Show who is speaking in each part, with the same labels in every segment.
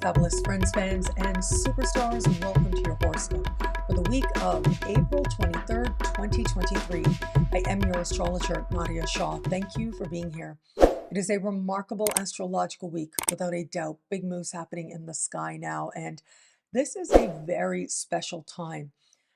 Speaker 1: fabulous friends, fans, and superstars, and welcome to your horoscope for the week of April 23rd, 2023. I am your astrologer, Nadiya Shah. Thank you for being here. It is a remarkable astrological week, without a doubt. Big moves happening in the sky now, and this is a very special time.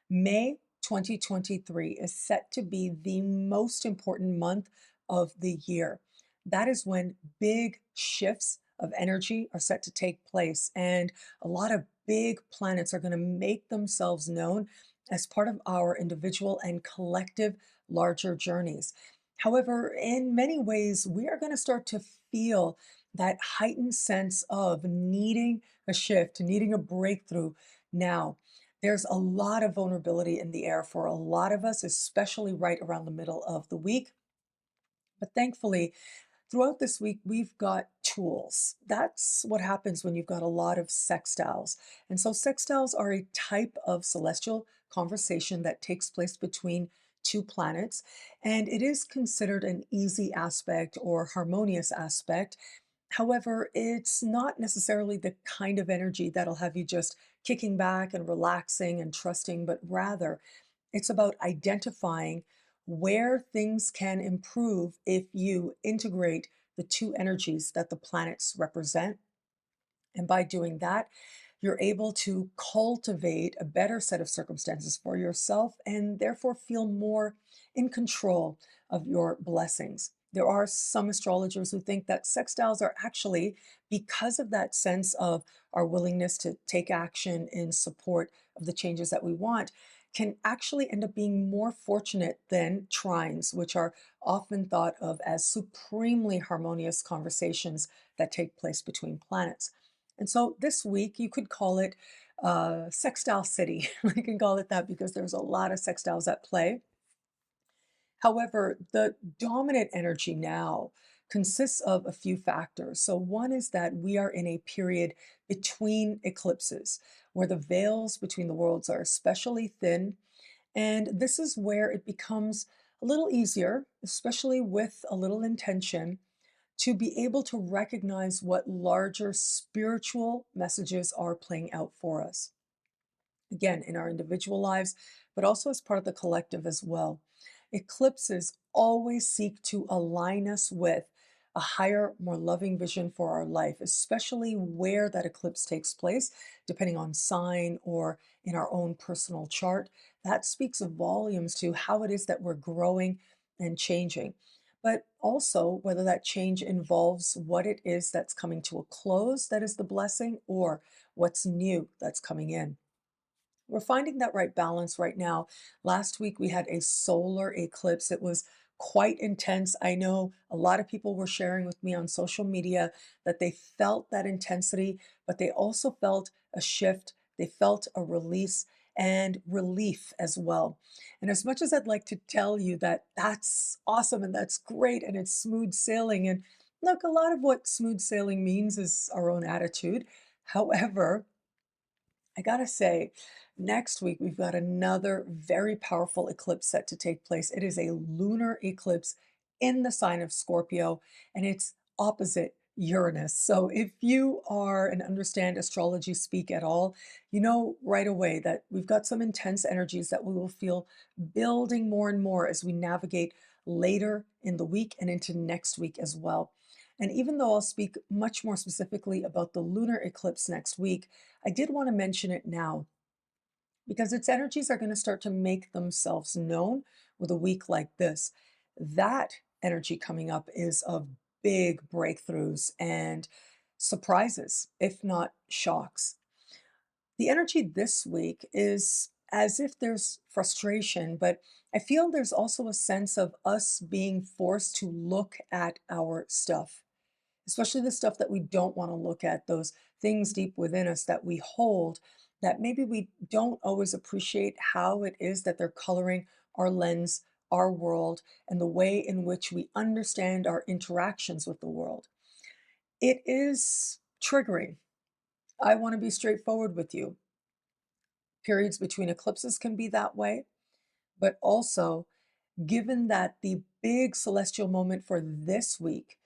Speaker 1: May 2023 is set to be the most important month of the year. That is when big shifts of energy are set to take place, and a lot of big planets are going to make themselves known as part of our individual and collective larger journeys. However, in many ways, we are going to start to feel that heightened sense of needing a shift, needing a breakthrough now. There's a lot of vulnerability in the air for a lot of us, especially right around the middle of the week. But thankfully, throughout this week, we've got tools. That's what happens when you've got a lot of sextiles. And so, sextiles are a type of celestial conversation that takes place between two planets. And it is considered an easy aspect or harmonious aspect. However, it's not necessarily the kind of energy that'll have you just kicking back and relaxing and trusting, but rather it's about identifying where things can improve if you integrate the two energies that the planets represent. And by doing that, you're able to cultivate a better set of circumstances for yourself and therefore feel more in control of your blessings. There are some astrologers who think that sextiles are actually, because of that sense of our willingness to take action in support of the changes that we want, can actually end up being more fortunate than trines, which are often thought of as supremely harmonious conversations that take place between planets. And so this week, you could call it Sextile City. We can call it that because there's a lot of sextiles at play. However, the dominant energy now consists of a few factors. So, one is that we are in a period between eclipses where the veils between the worlds are especially thin. And this is where it becomes a little easier, especially with a little intention, to be able to recognize what larger spiritual messages are playing out for us. Again, in our individual lives, but also as part of the collective as well. Eclipses always seek to align us with a higher, more loving vision for our life, especially where that eclipse takes place, depending on sign or in our own personal chart. That speaks volumes to how it is that we're growing and changing. But also whether that change involves what it is that's coming to a close, that is the blessing, or what's new that's coming in. We're finding that right balance right now. Last week we had a solar eclipse. It was quite intense. I know a lot of people were sharing with me on social media that they felt that intensity, but they also felt a shift. They felt a release and relief as well. And as much as I'd like to tell you that that's awesome and that's great and it's smooth sailing, and look, a lot of what smooth sailing means is our own attitude. However, I gotta say, next week we've got another very powerful eclipse set to take place. It is a lunar eclipse in the sign of Scorpio, and it's opposite Uranus. So if you are and understand astrology speak at all, you know right away that we've got some intense energies that we will feel building more and more as we navigate later in the week and into next week as well. And even though I'll speak much more specifically about the lunar eclipse next week, I did want to mention it now because its energies are going to start to make themselves known with a week like this. That energy coming up is of big breakthroughs and surprises, if not shocks. The energy this week is as if there's frustration, but I feel there's also a sense of us being forced to look at our stuff, especially the stuff that we don't want to look at, those things deep within us that we hold that maybe we don't always appreciate how it is that they're coloring our lens, our world, and the way in which we understand our interactions with the world. It is triggering. I want to be straightforward with you. Periods between eclipses can be that way, but also given that the big celestial moment for this week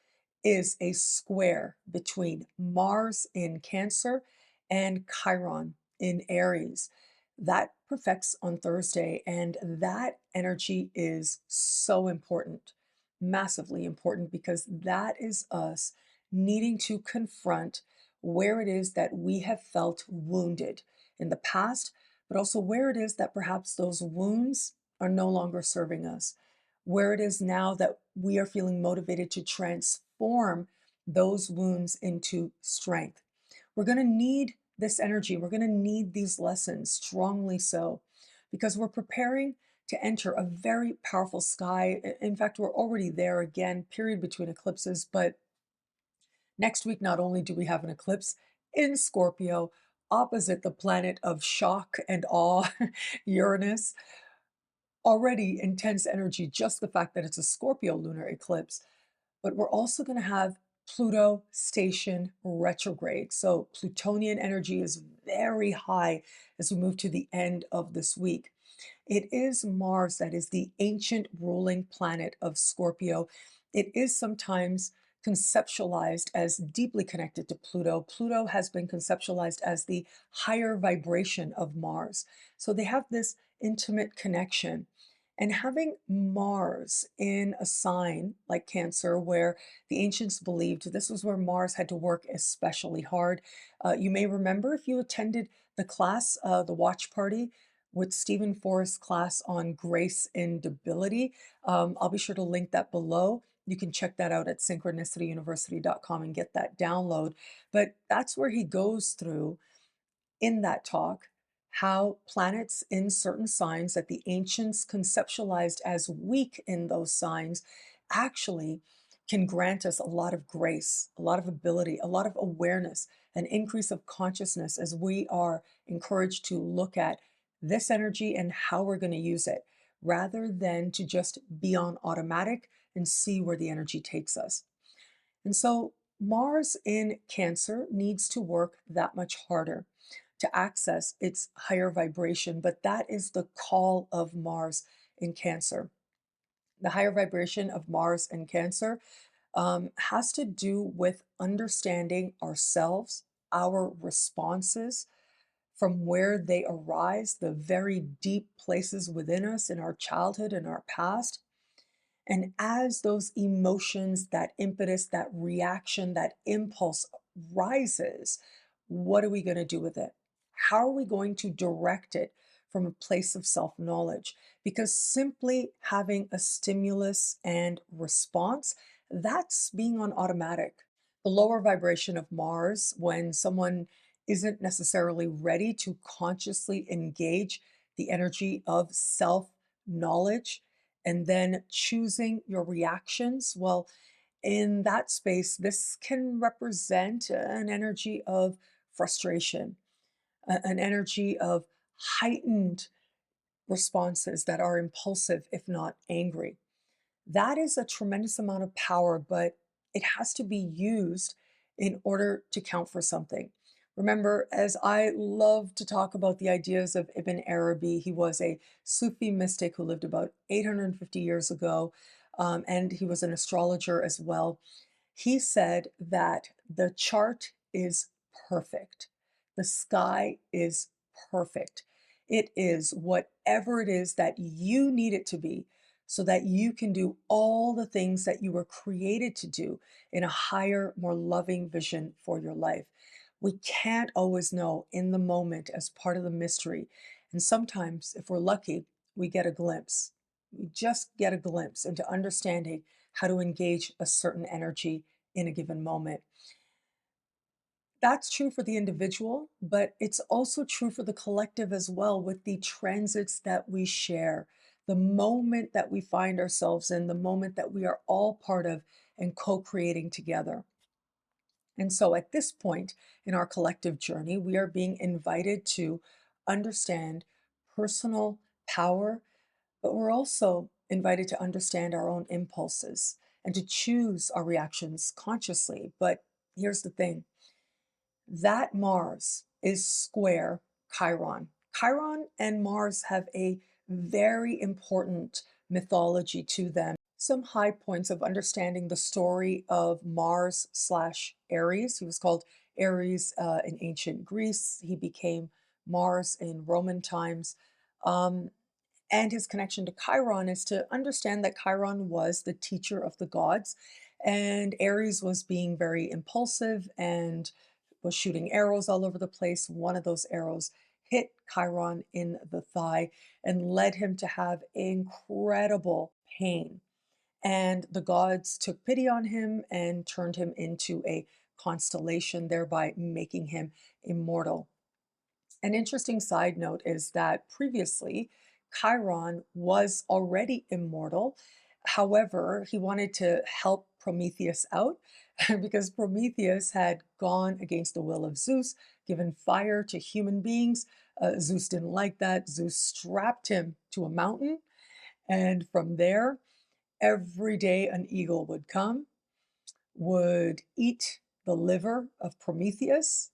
Speaker 1: is a square between Mars in Cancer and Chiron in Aries. That perfects on Thursday, and that energy is so important, massively important, because that is us needing to confront where it is that we have felt wounded in the past, but also where it is that perhaps those wounds are no longer serving us, where it is now that we are feeling motivated to transform those wounds into strength. We're going to need this energy. We're going to need these lessons, strongly so, because we're preparing to enter a very powerful sky. In fact, we're already there again, period between eclipses. But next week, not only do we have an eclipse in Scorpio, opposite the planet of shock and awe, Uranus, already intense energy, just the fact that it's a Scorpio lunar eclipse, but we're also going to have Pluto station retrograde. So Plutonian energy is very high as we move to the end of this week. It is Mars that is the ancient ruling planet of Scorpio. It is sometimes conceptualized as deeply connected to Pluto. Pluto has been conceptualized as the higher vibration of Mars. So they have this intimate connection. And having Mars in a sign like Cancer, where the ancients believed this was where Mars had to work especially hard. You may remember if you attended the class, the watch party, with Stephen Forrest's class on grace in debility. I'll be sure to link that below. You can check that out at synchronicityuniversity.com and get that download. But that's where he goes through in that talk how planets in certain signs that the ancients conceptualized as weak in those signs actually can grant us a lot of grace, a lot of ability, a lot of awareness, an increase of consciousness as we are encouraged to look at this energy and how we're going to use it, rather than to just be on automatic and see where the energy takes us. And so Mars in Cancer needs to work that much harder to access its higher vibration, but that is the call of Mars in Cancer. The higher vibration of Mars in Cancer has to do with understanding ourselves, our responses, from where they arise, the very deep places within us in our childhood and our past. And as those emotions, that impetus, that reaction, that impulse rises, what are we going to do with it? How are we going to direct it from a place of self knowledge? Because simply having a stimulus and response, that's being on automatic. The lower vibration of Mars, when someone isn't necessarily ready to consciously engage the energy of self knowledge, and then choosing your reactions. Well, in that space, this can represent an energy of frustration, an energy of heightened responses that are impulsive, if not angry. That is a tremendous amount of power, but it has to be used in order to count for something. Remember, as I love to talk about the ideas of Ibn Arabi, he was a Sufi mystic who lived about 850 years ago, and he was an astrologer as well. He said that the chart is perfect. The sky is perfect. It is whatever it is that you need it to be so that you can do all the things that you were created to do in a higher, more loving vision for your life. We can't always know in the moment as part of the mystery. And sometimes, if we're lucky, we get a glimpse. We just get a glimpse into understanding how to engage a certain energy in a given moment. That's true for the individual, but it's also true for the collective as well with the transits that we share, the moment that we find ourselves in, the moment that we are all part of and co creating together. And so at this point in our collective journey, we are being invited to understand personal power, but we're also invited to understand our own impulses and to choose our reactions consciously. But here's the thing, that Mars is square Chiron. Chiron and Mars have a very important mythology to them. Some high points of understanding the story of Mars slash Aries. He was called Aries in ancient Greece. He became Mars in Roman times. Um, and his connection to Chiron is to understand that Chiron was the teacher of the gods, and Aries was being very impulsive and was shooting arrows all over the place. One of those arrows hit Chiron in the thigh and led him to have incredible pain. And the gods took pity on him and turned him into a constellation, thereby making him immortal. An interesting side note is that previously Chiron was already immortal. However, he wanted to help Prometheus out because Prometheus had gone against the will of Zeus, given fire to human beings. Zeus didn't like that. Zeus strapped him to a mountain, and from there, every day an eagle would come, would eat the liver of Prometheus,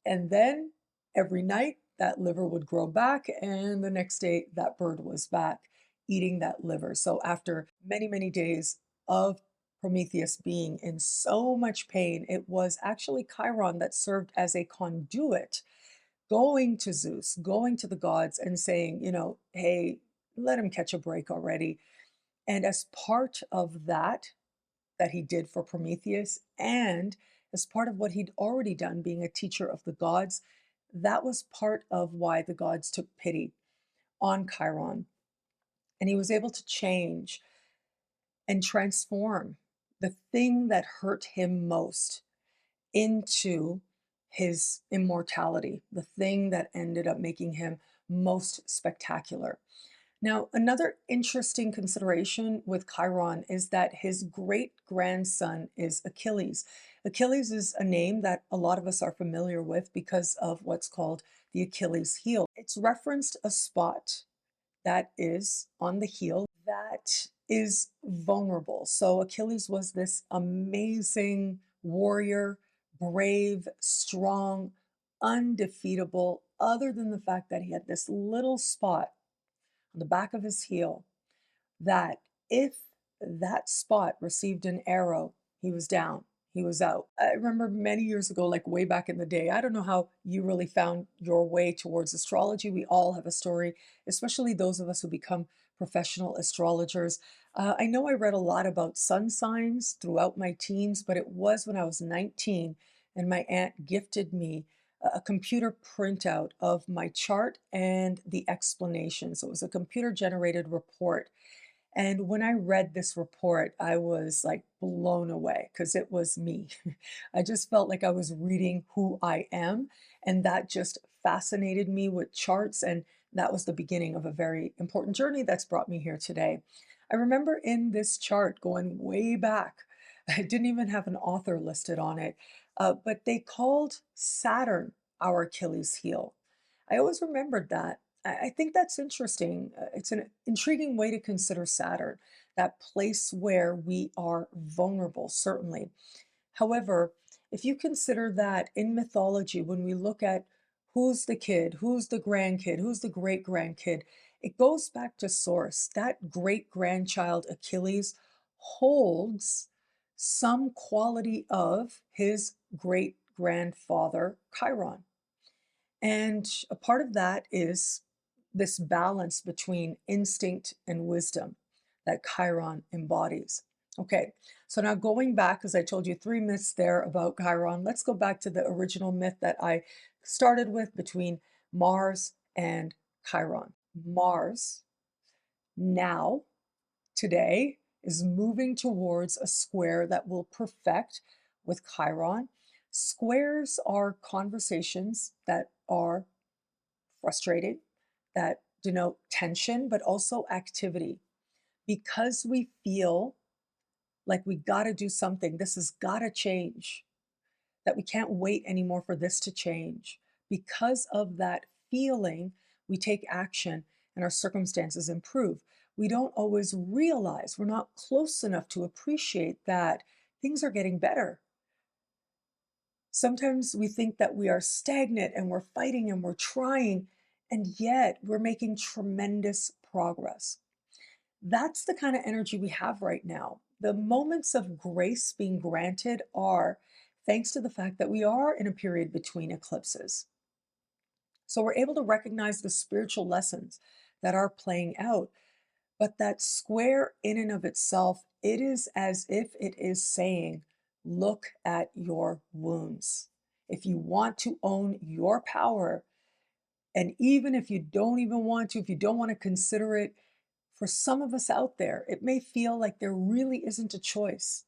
Speaker 1: and then every night that liver would grow back, and the next day that bird was back eating that liver. So after many, many days of Prometheus being in so much pain, it was actually Chiron that served as a conduit, going to Zeus, going to the gods and saying, hey, let him catch a break already. And as part of that he did for Prometheus, and as part of what he'd already done, being a teacher of the gods, that was part of why the gods took pity on Chiron. And he was able to change and transform the thing that hurt him most into his immortality, the thing that ended up making him most spectacular. Now, another interesting consideration with Chiron is that his great grandson is Achilles. Achilles is a name that a lot of us are familiar with because of what's called the Achilles heel. It's referenced a spot that is on the heel that is vulnerable. So Achilles was this amazing warrior, brave, strong, undefeatable, other than the fact that he had this little spot on the back of his heel that if that spot received an arrow, he was down, he was out. I remember many years ago, like way back in the day, I don't know how you really found your way towards astrology. We all have a story, especially those of us who become professional astrologers. I know I read a lot about sun signs throughout my teens, but it was when I was 19 and my aunt gifted me a computer printout of my chart and the explanation. So it was a computer generated report. And when I read this report, I was like blown away because it was me. I just felt like I was reading who I am. And that just fascinated me with charts. And that was the beginning of a very important journey that's brought me here today. I remember in this chart going way back, I didn't even have an author listed on it, but they called Saturn our Achilles heel. I always remembered that. I think that's interesting. It's an intriguing way to consider Saturn, that place where we are vulnerable, certainly. However, if you consider that in mythology, when we look at who's the kid, who's the grandkid, who's the great grandkid, it goes back to source. That great grandchild Achilles holds some quality of his great grandfather Chiron. And a part of that is this balance between instinct and wisdom that Chiron embodies. Okay, so now going back, as I told you, 3 myths there about Chiron, let's go back to the original myth that I started with between Mars and Chiron. Mars now, today, is moving towards a square that will perfect with Chiron. Squares are conversations that are frustrating, that denote tension, but also activity. Because we feel like we got to do something, this has got to change, that we can't wait anymore for this to change. Because of that feeling, we take action and our circumstances improve. We don't always realize, we're not close enough to appreciate that things are getting better. Sometimes we think that we are stagnant and we're fighting and we're trying, and yet we're making tremendous progress. That's the kind of energy we have right now. The moments of grace being granted are thanks to the fact that we are in a period between eclipses. So we're able to recognize the spiritual lessons that are playing out. But that square in and of itself, it is as if it is saying, look at your wounds. If you want to own your power, and even if you don't even want to, if you don't want to consider it, for some of us out there, it may feel like there really isn't a choice.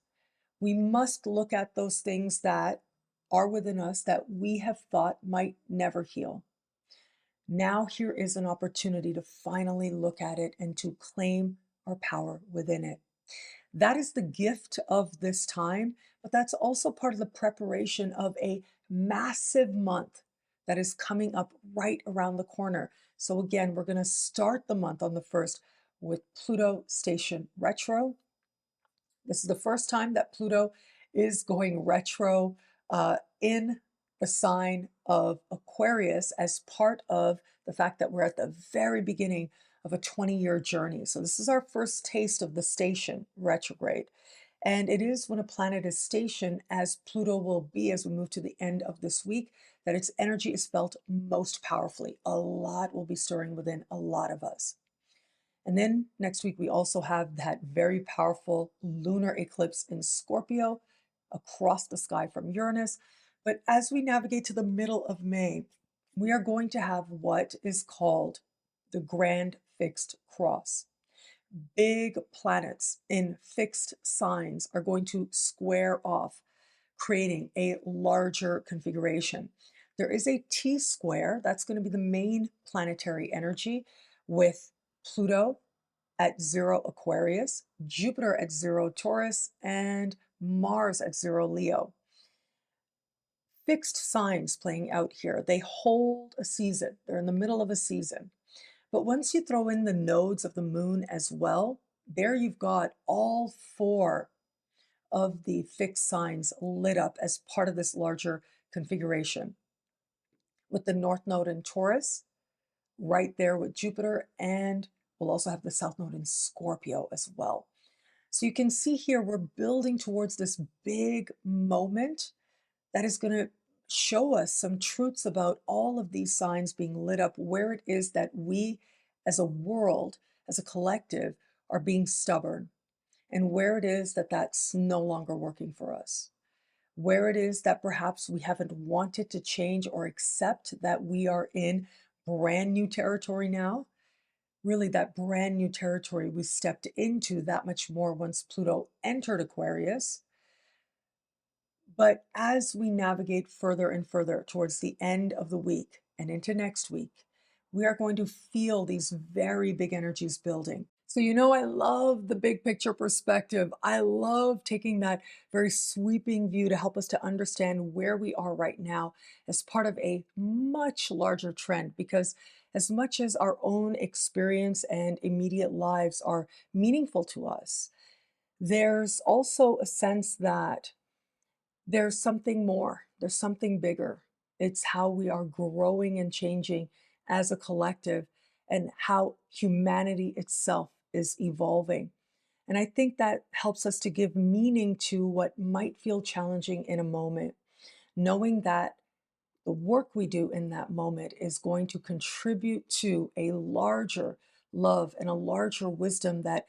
Speaker 1: We must look at those things that are within us that we have thought might never heal. Now, here is an opportunity to finally look at it and to claim our power within it. That is the gift of this time, but that's also part of the preparation of a massive month that is coming up right around the corner. So, again, we're going to start the month on the 1st with Pluto station retro. This is the first time that Pluto is going retro in the sign of Aquarius as part of the fact that we're at the very beginning of a 20-year journey. So this is our first taste of the station retrograde. And it is when a planet is stationed, as Pluto will be as we move to the end of this week, that its energy is felt most powerfully. A lot will be stirring within a lot of us. And then next week, we also have that very powerful lunar eclipse in Scorpio across the sky from Uranus. But as we navigate to the middle of May, we are going to have what is called the Grand Fixed Cross. Big planets in fixed signs are going to square off, creating a larger configuration. There is a T square, that's going to be the main planetary energy, with Pluto at 0 Aquarius, Jupiter at 0 Taurus, and Mars at 0 Leo. Fixed signs playing out here. They hold a season. They're in the middle of a season. But once you throw in the nodes of the moon as well, there you've got all 4 of the fixed signs lit up as part of this larger configuration. With the North Node in Taurus, right there with Jupiter, and we'll also have the South Node in Scorpio as well. So you can see here, we're building towards this big moment that is going to show us some truths about all of these signs being lit up, where it is that we as a world, as a collective, are being stubborn, and where it is that that's no longer working for us, where it is that perhaps we haven't wanted to change or accept that we are in brand new territory now. Really, that brand new territory we stepped into that much more once Pluto entered Aquarius. But as we navigate further and further towards the end of the week and into next week, we are going to feel these very big energies building. So, I love the big picture perspective. I love taking that very sweeping view to help us to understand where we are right now as part of a much larger trend. Because as much as our own experience and immediate lives are meaningful to us, there's also a sense that there's something more, there's something bigger. It's how we are growing and changing as a collective and how humanity itself is evolving. And I think that helps us to give meaning to what might feel challenging in a moment, knowing that the work we do in that moment is going to contribute to a larger love and a larger wisdom that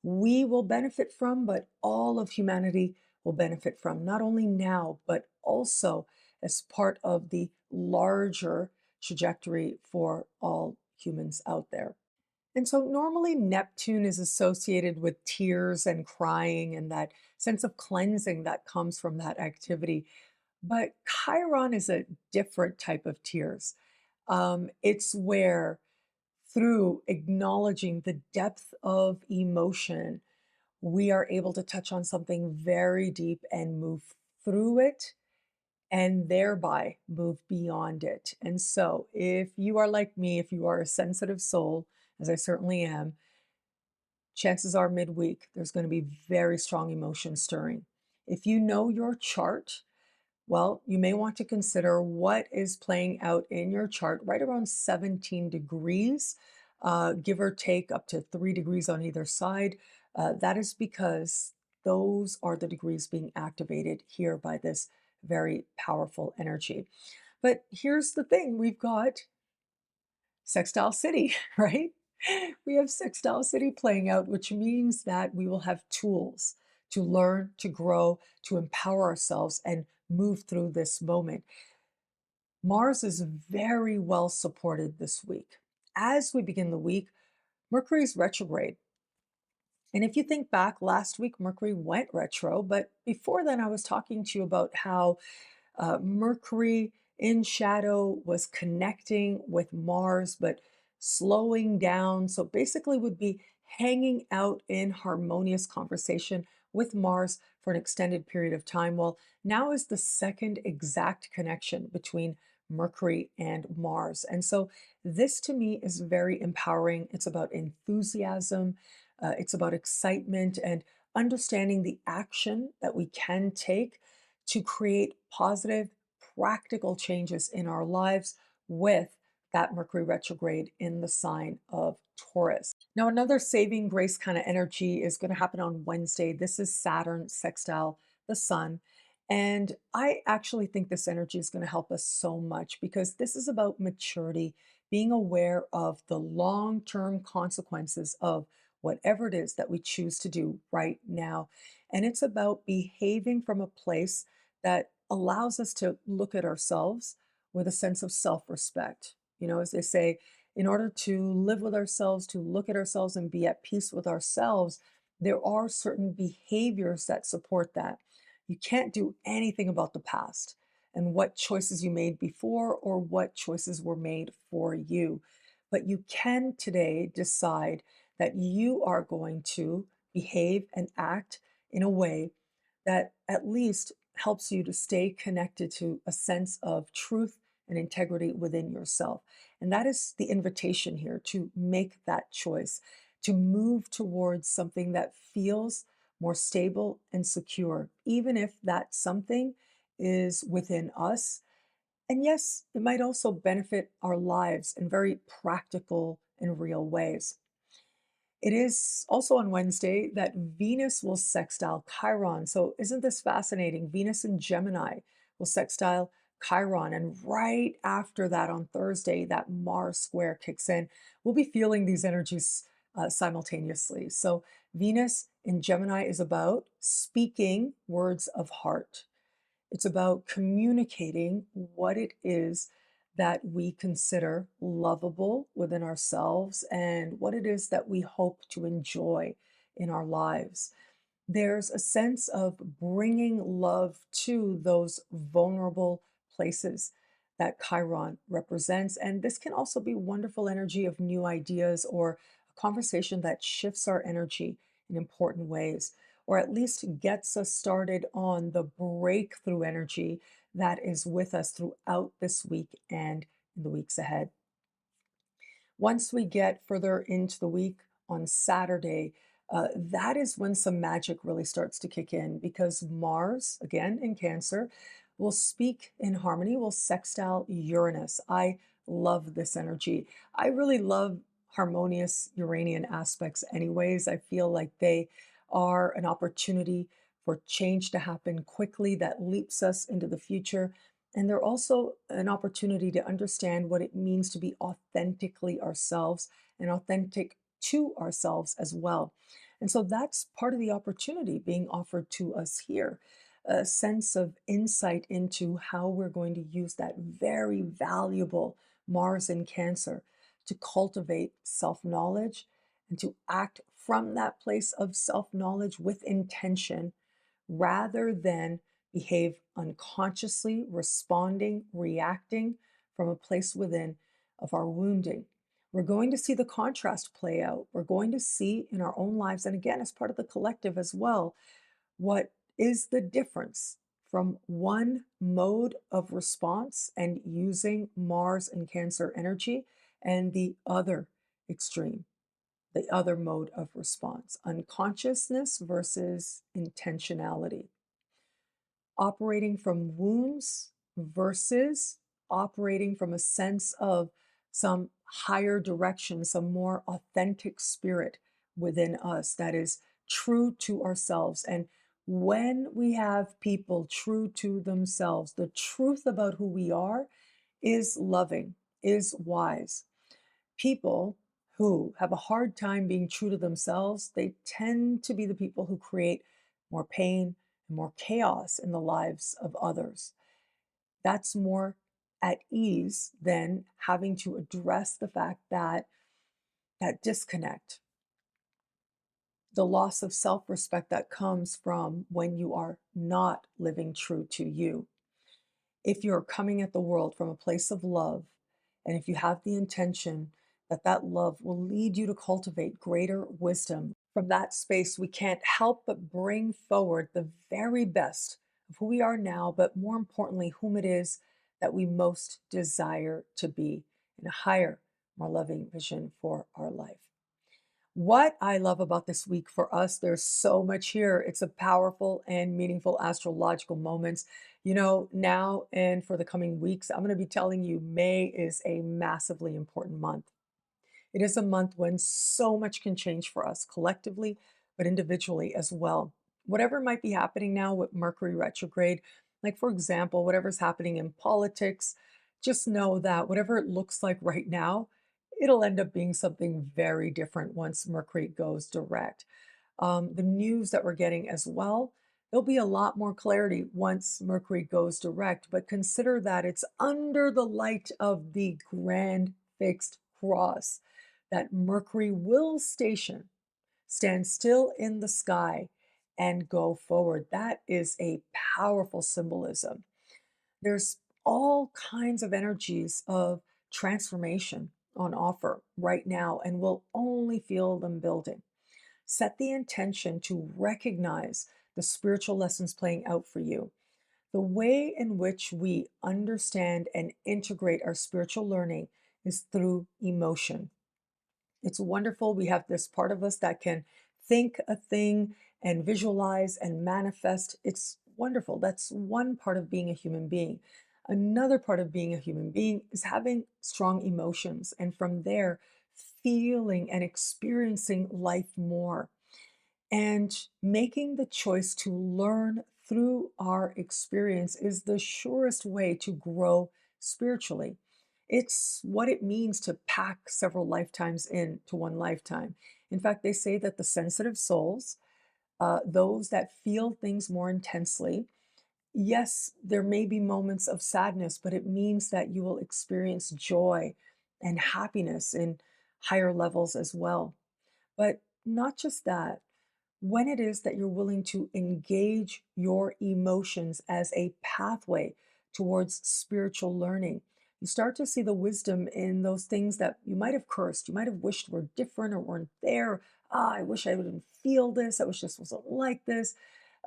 Speaker 1: we will benefit from, but all of humanity will benefit from, not only now, but also as part of the larger trajectory for all humans out there. And so normally Neptune is associated with tears and crying and that sense of cleansing that comes from that activity. But Chiron is a different type of tears. It's where, through acknowledging the depth of emotion, we are able to touch on something very deep and move through it and thereby move beyond it. And so, if you are like me, if you are a sensitive soul, as I certainly am, chances are midweek there's going to be very strong emotion stirring. If you know your chart, well, you may want to consider what is playing out in your chart right around 17 degrees give or take up to 3 degrees on either side. That is because those are the degrees being activated here by this very powerful energy. But here's the thing, we've got Sextile City, right? We have Sextile City playing out, which means that we will have tools to learn, to grow, to empower ourselves and move through this moment. Mars is very well supported this week. As we begin the week, Mercury's retrograde. And if you think back, last week Mercury went retro, but before then I was talking to you about how Mercury in shadow was connecting with Mars, but slowing down. So basically, would be hanging out in harmonious conversation with Mars for an extended period of time. Well, now is the second exact connection between Mercury and Mars. And so this to me is very empowering. It's about enthusiasm, it's about excitement and understanding the action that we can take to create positive, practical changes in our lives with that Mercury retrograde in the sign of Taurus. Now, another saving grace kind of energy is going to happen on Wednesday. This is Saturn sextile the Sun. And I actually think this energy is going to help us so much because this is about maturity, being aware of the long term consequences of whatever it is that we choose to do right now. And it's about behaving from a place that allows us to look at ourselves with a sense of self respect. You know, as they say, in order to live with ourselves, to look at ourselves and be at peace with ourselves, there are certain behaviors that support that. You can't do anything about the past and what choices you made before or what choices were made for you. But you can today decide that you are going to behave and act in a way that at least helps you to stay connected to a sense of truth and integrity within yourself. And that is the invitation here, to make that choice, to move towards something that feels more stable and secure, even if that something is within us. And yes, it might also benefit our lives in very practical and real ways. It is also on Wednesday that Venus will sextile Chiron. So, isn't this fascinating? Venus in Gemini will sextile Chiron. And right after that, on Thursday, that Mars square kicks in. We'll be feeling these energies simultaneously. So, Venus in Gemini is about speaking words of heart. It's about communicating what it is that we consider lovable within ourselves and what it is that we hope to enjoy in our lives. There's a sense of bringing love to those vulnerable places that Chiron represents. And this can also be wonderful energy of new ideas or a conversation that shifts our energy in important ways, or at least gets us started on the breakthrough energy that is with us throughout this week and in the weeks ahead. Once we get further into the week on Saturday, that is when some magic really starts to kick in because Mars, again in Cancer, will speak in harmony, will sextile Uranus. I love this energy. I really love harmonious Uranian aspects, anyways. I feel like they are an opportunity for change to happen quickly that leaps us into the future. And they're also an opportunity to understand what it means to be authentically ourselves and authentic to ourselves as well. And so that's part of the opportunity being offered to us here, a sense of insight into how we're going to use that very valuable Mars in Cancer to cultivate self knowledge and to act from that place of self knowledge with intention rather than behave unconsciously, responding, reacting from a place within of our wounding. We're going to see the contrast play out. We're going to see in our own lives, and again, as part of the collective as well, what is the difference from one mode of response and using Mars and Cancer energy and the other extreme, the other mode of response, unconsciousness versus intentionality, operating from wounds versus operating from a sense of some higher direction, some more authentic spirit within us that is true to ourselves. And when we have people true to themselves, the truth about who we are is loving, is wise. People who have a hard time being true to themselves, they tend to be the people who create more pain and more chaos in the lives of others. That's more at ease than having to address the fact that that disconnect, the loss of self respect that comes from when you are not living true to you. If you're coming at the world from a place of love, and if you have the intention that that love will lead you to cultivate greater wisdom, from that space, we can't help but bring forward the very best of who we are now, but more importantly, whom it is that we most desire to be in a higher, more loving vision for our life. What I love about this week for us, there's so much here. It's a powerful and meaningful astrological moments. Now and for the coming weeks, I'm going to be telling you May is a massively important month. It is a month when so much can change for us collectively, but individually as well. Whatever might be happening now with Mercury retrograde, like for example, whatever's happening in politics, just know that whatever it looks like right now, it'll end up being something very different once Mercury goes direct. The news that we're getting as well, there'll be a lot more clarity once Mercury goes direct, but consider that it's under the light of the grand fixed cross that Mercury will stand still in the sky and go forward. That is a powerful symbolism. There's all kinds of energies of transformation on offer right now, and we'll only feel them building. Set the intention to recognize the spiritual lessons playing out for you. The way in which we understand and integrate our spiritual learning is through emotion. It's wonderful. We have this part of us that can think a thing and visualize and manifest. It's wonderful. That's one part of being a human being. Another part of being a human being is having strong emotions, and from there, feeling and experiencing life more and making the choice to learn through our experience is the surest way to grow spiritually. It's what it means to pack several lifetimes into one lifetime. In fact, they say that the sensitive souls, those that feel things more intensely, yes, there may be moments of sadness, but it means that you will experience joy and happiness in higher levels as well. But not just that, when it is that you're willing to engage your emotions as a pathway towards spiritual learning, you start to see the wisdom in those things that you might have cursed, you might have wished were different or weren't there. Ah, I wish I didn't feel this. I wish this wasn't like this.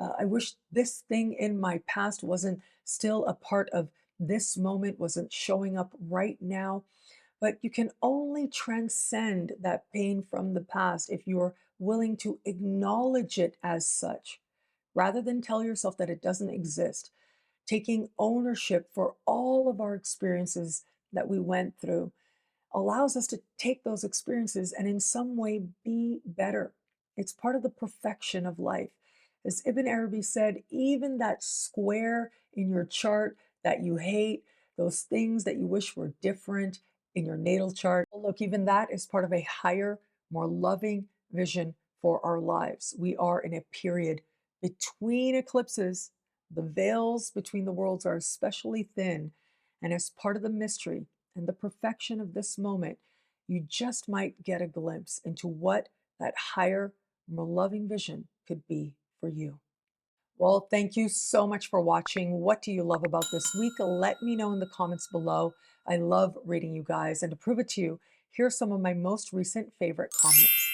Speaker 1: I wish this thing in my past wasn't still a part of this moment, wasn't showing up right now. But you can only transcend that pain from the past if you're willing to acknowledge it as such, rather than tell yourself that it doesn't exist. Taking ownership for all of our experiences that we went through allows us to take those experiences and in some way be better. It's part of the perfection of life. As Ibn Arabi said, even that square in your chart that you hate, those things that you wish were different in your natal chart, well, look, even that is part of a higher, more loving vision for our lives. We are in a period between eclipses. The veils between the worlds are especially thin. And as part of the mystery, and the perfection of this moment, you just might get a glimpse into what that higher, more loving vision could be for you. Well, thank you so much for watching. What do you love about this week? Let me know in the comments below. I love reading you guys. And to prove it to you, here are some of my most recent favorite comments.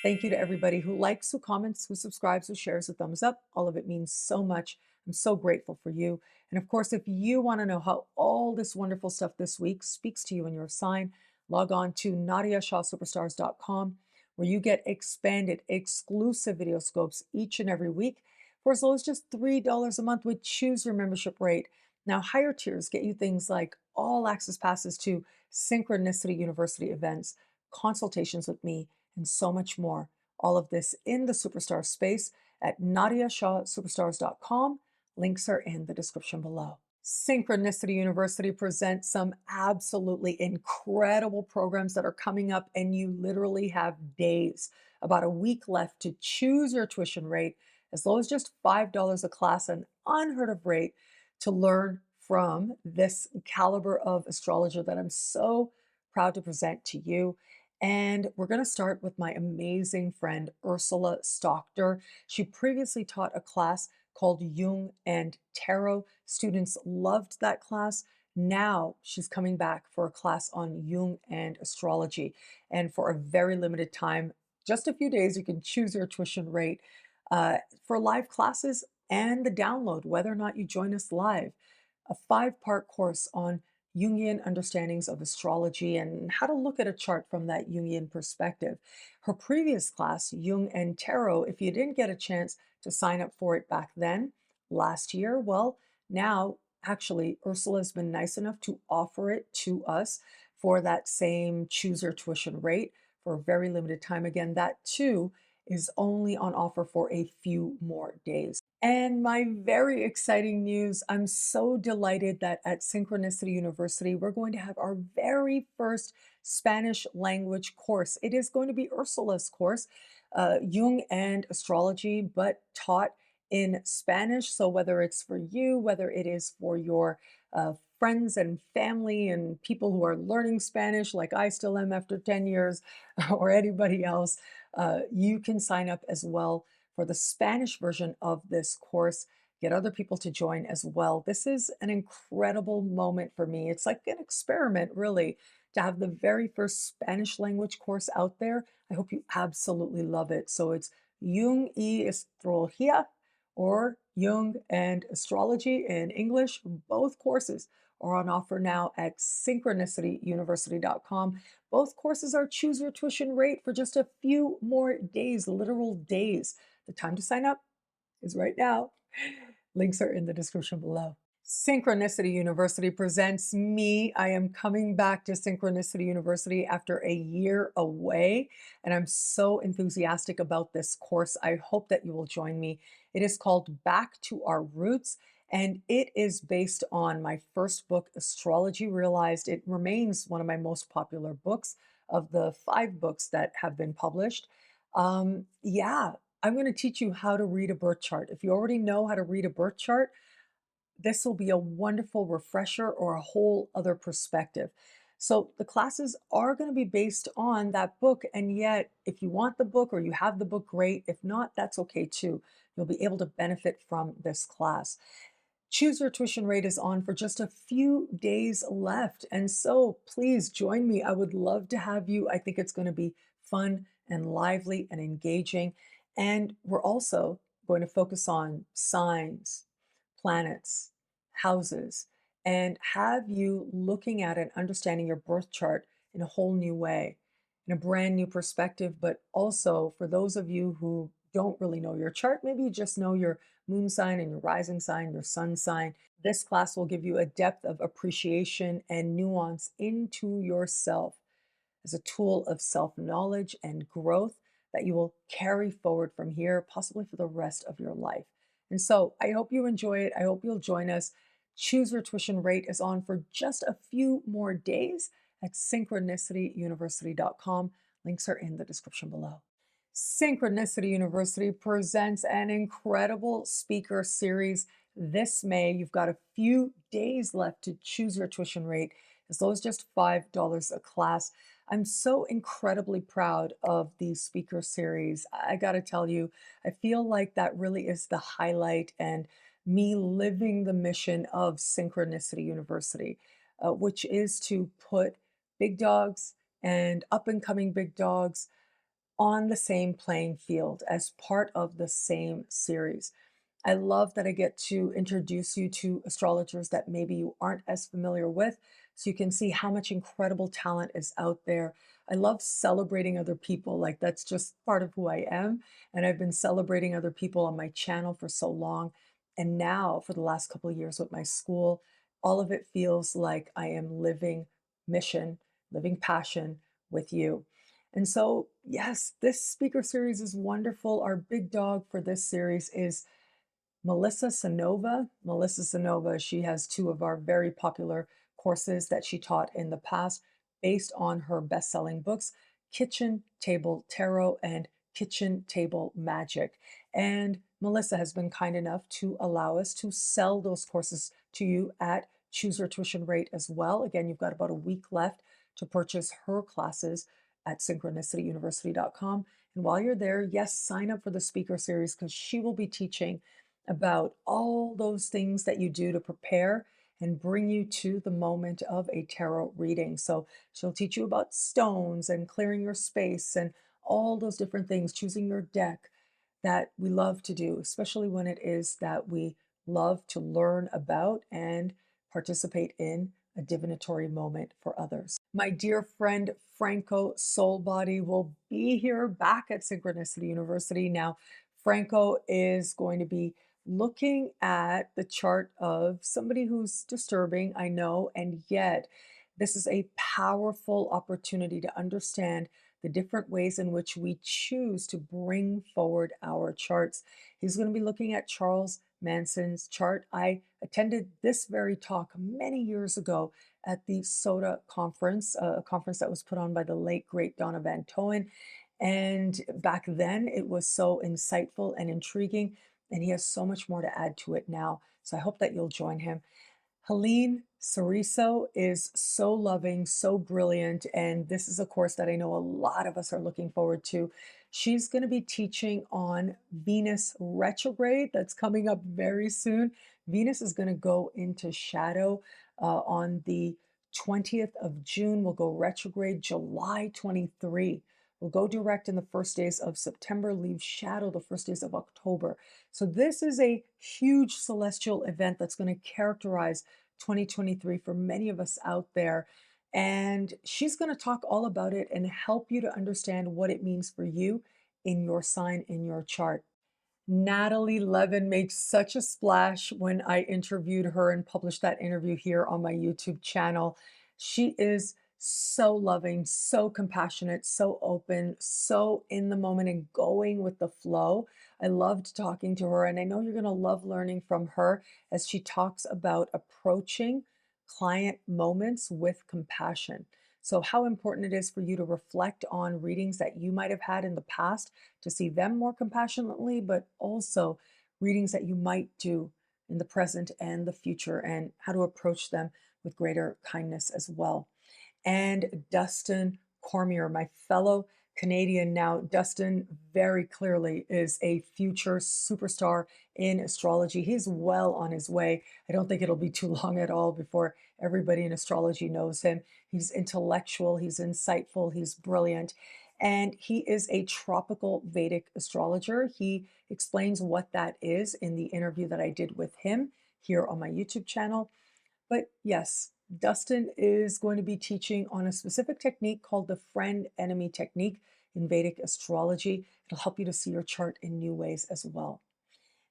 Speaker 1: Thank you to everybody who likes, who comments, who subscribes, who shares a thumbs up. All of it means so much. I'm so grateful for you. And of course, if you want to know how all this wonderful stuff this week speaks to you in your sign, log on to NadiyaShahSuperstars.com, where you get expanded, exclusive video scopes each and every week for as low as just $3 a month with choose your membership rate. Now, higher tiers get you things like all access passes to Synchronicity University events, consultations with me, and so much more. All of this in the superstar space at nadiyashawsuperstars.com. Links are in the description below. Synchronicity University presents some absolutely incredible programs that are coming up, and you literally have days, about a week left to choose your tuition rate as low as just $5 a class, an unheard of rate to learn from this caliber of astrologer that I'm so proud to present to you. And we're going to start with my amazing friend, Ursula Stockter. She previously taught a class called Jung and Tarot. Students loved that class. Now she's coming back for a class on Jung and astrology. And for a very limited time, just a few days, you can choose your tuition rate for live classes and the download, whether or not you join us live. A 5-part course on Jungian understandings of astrology and how to look at a chart from that Jungian perspective. Her previous class, Jung and Tarot, if you didn't get a chance to sign up for it back then, last year, well, now actually Ursula's been nice enough to offer it to us for that same choose your tuition rate for a very limited time. Again, that too is only on offer for a few more days. And my very exciting news, I'm so delighted that at Synchronicity University, we're going to have our very first Spanish language course. It is going to be Ursula's course, Jung and astrology, but taught in Spanish. So whether it's for you, whether it is for your friends and family and people who are learning Spanish, like I still am after 10 years, or anybody else, you can sign up as well for the Spanish version of this course. Get other people to join as well. This is an incredible moment for me. It's like an experiment, really, to have the very first Spanish language course out there. I hope you absolutely love it. So it's Jung y Astrología, or Jung and Astrology in English. Both courses are on offer now at synchronicityuniversity.com. Both courses are choose your tuition rate for just a few more days, literal days. The time to sign up is right now. Links are in the description below. Synchronicity University presents me. I am coming back to Synchronicity University after a year away, and I'm so enthusiastic about this course. I hope that you will join me. It is called Back to Our Roots, and it is based on my first book, Astrology Realized. It remains one of my most popular books of the 5 books that have been published. Yeah, I'm going to teach you how to read a birth chart. If you already know how to read a birth chart, this will be a wonderful refresher or a whole other perspective. So the classes are going to be based on that book. And yet, if you want the book or you have the book, great. If not, that's okay too. You'll be able to benefit from this class. Choose Your Tuition Rate is on for just a few days left. And so please join me. I would love to have you. I think it's going to be fun and lively and engaging. And we're also going to focus on signs, planets, houses, and have you looking at and understanding your birth chart in a whole new way, in a brand new perspective. But also for those of you who don't really know your chart, maybe you just know your moon sign and your rising sign, your sun sign. This class will give you a depth of appreciation and nuance into yourself as a tool of self-knowledge and growth that you will carry forward from here, possibly for the rest of your life. And so I hope you enjoy it. I hope you'll join us. Choose Your Tuition Rate is on for just a few more days at synchronicityuniversity.com. Links are in the description below. Synchronicity University presents an incredible speaker series this May. You've got a few days left to choose your tuition rate, as low as just $5 a class. I'm so incredibly proud of the speaker series. I got to tell you, I feel like that really is the highlight and me living the mission of Synchronicity University, which is to put big dogs and up and coming big dogs on the same playing field as part of the same series. I love that I get to introduce you to astrologers that maybe you aren't as familiar with, so you can see how much incredible talent is out there. I love celebrating other people. Like, that's just part of who I am. And I've been celebrating other people on my channel for so long. And now, for the last couple of years with my school, all of it feels like I am living mission, living passion with you. And so, yes, this speaker series is wonderful. Our big dog for this series is Melissa Sanova. Melissa Sanova, she has two of our very popular courses that she taught in the past based on her best-selling books, Kitchen Table Tarot and Kitchen Table Magic. And Melissa has been kind enough to allow us to sell those courses to you at choose your tuition rate as well. Again, you've got about a week left to purchase her classes at synchronicityuniversity.com. And while you're there, yes, sign up for the speaker series because she will be teaching about all those things that you do to prepare and bring you to the moment of a tarot reading. So she'll teach you about stones and clearing your space and all those different things, choosing your deck that we love to do, especially when it is that we love to learn about and participate in a divinatory moment for others. My dear friend Franco Soulbody will be here back at Synchronicity University. Now, Franco is going to be looking at the chart of somebody who's disturbing, I know, and yet this is a powerful opportunity to understand the different ways in which we choose to bring forward our charts. He's going to be looking at Charles Manson's chart. I attended this very talk many years ago at the SOTA conference, a conference that was put on by the late, great Donna Van Toen. And back then, it was so insightful and intriguing, and he has so much more to add to it now. So I hope that you'll join him. Helene Ceriso is so loving, so brilliant, and this is a course that I know a lot of us are looking forward to. She's going to be teaching on Venus retrograde that's coming up very soon. Venus is going to go into shadow on the 20th of June. We'll go retrograde July 23. We'll go direct in the first days of September, leave shadow the first days of October. So this is a huge celestial event that's going to characterize 2023 for many of us out there. And she's going to talk all about it and help you to understand what it means for you in your sign, in your chart. Natalie Levin made such a splash when I interviewed her and published that interview here on my YouTube channel. She is so loving, so compassionate, so open, so in the moment and going with the flow. I loved talking to her, and I know you're going to love learning from her as she talks about approaching client moments with compassion. So, how important it is for you to reflect on readings that you might have had in the past to see them more compassionately, but also readings that you might do in the present and the future, and how to approach them with greater kindness as well. And Dustin Cormier, my fellow Canadian. Now, Dustin very clearly is a future superstar in astrology. He's well on his way. I don't think it'll be too long at all before everybody in astrology knows him. He's intellectual, he's insightful, he's brilliant, and he is a tropical Vedic astrologer. He explains what that is in the interview that I did with him here on my YouTube channel. But yes, Dustin is going to be teaching on a specific technique called the friend enemy technique in Vedic astrology. It'll help you to see your chart in new ways as well.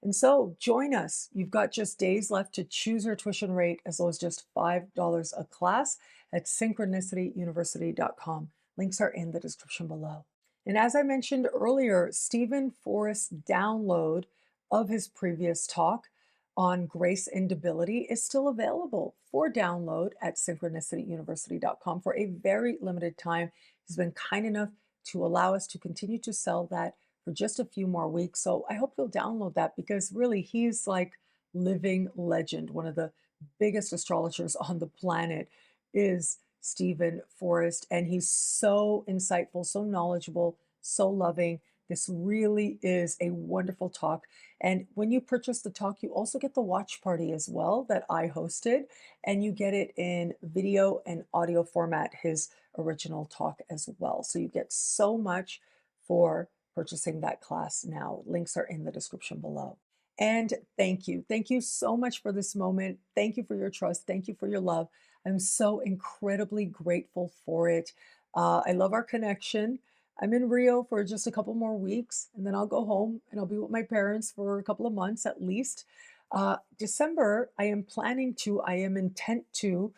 Speaker 1: And so join us. You've got just days left to choose your tuition rate as low as just $5 a class at synchronicityuniversity.com. Links are in the description below. And as I mentioned earlier, Stephen Forrest's download of his previous talk on grace and debility is still available for download at synchronicityuniversity.com for a very limited time. He's been kind enough to allow us to continue to sell that for just a few more weeks. So I hope you'll download that because really he's like living legend. One of the biggest astrologers on the planet is Stephen Forrest, and he's so insightful, so knowledgeable, so loving. This really is a wonderful talk. And when you purchase the talk, you also get the watch party as well that I hosted, and you get it in video and audio format, his original talk as well. So you get so much for purchasing that class now. Links are in the description below. And thank you. Thank you so much for this moment. Thank you for your trust. Thank you for your love. I'm so incredibly grateful for it. I love our connection. I'm in Rio for just a couple more weeks, and then I'll go home and I'll be with my parents for a couple of months at least. December, I am intent to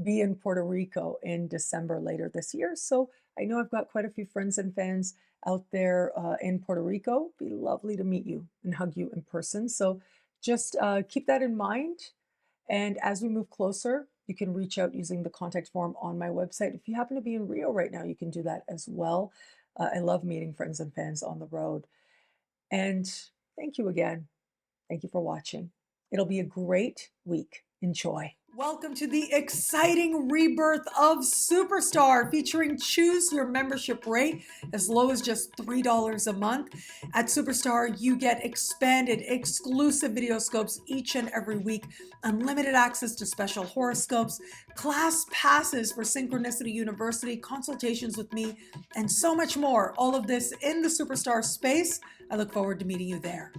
Speaker 1: be in Puerto Rico in December later this year. So I know I've got quite a few friends and fans out there in Puerto Rico. Be lovely to meet you and hug you in person. So just keep that in mind. And as we move closer, you can reach out using the contact form on my website. If you happen to be in Rio right now, you can do that as well. I love meeting friends and fans on the road. And thank you again. Thank you for watching. It'll be a great week. Enjoy. Welcome to the exciting rebirth of Superstar, featuring choose your membership rate as low as just $3 a month. At Superstar, you get expanded, exclusive video scopes each and every week, unlimited access to special horoscopes, class passes for Synchronicity University, consultations with me, and so much more. All of this in the Superstar space. I look forward to meeting you there.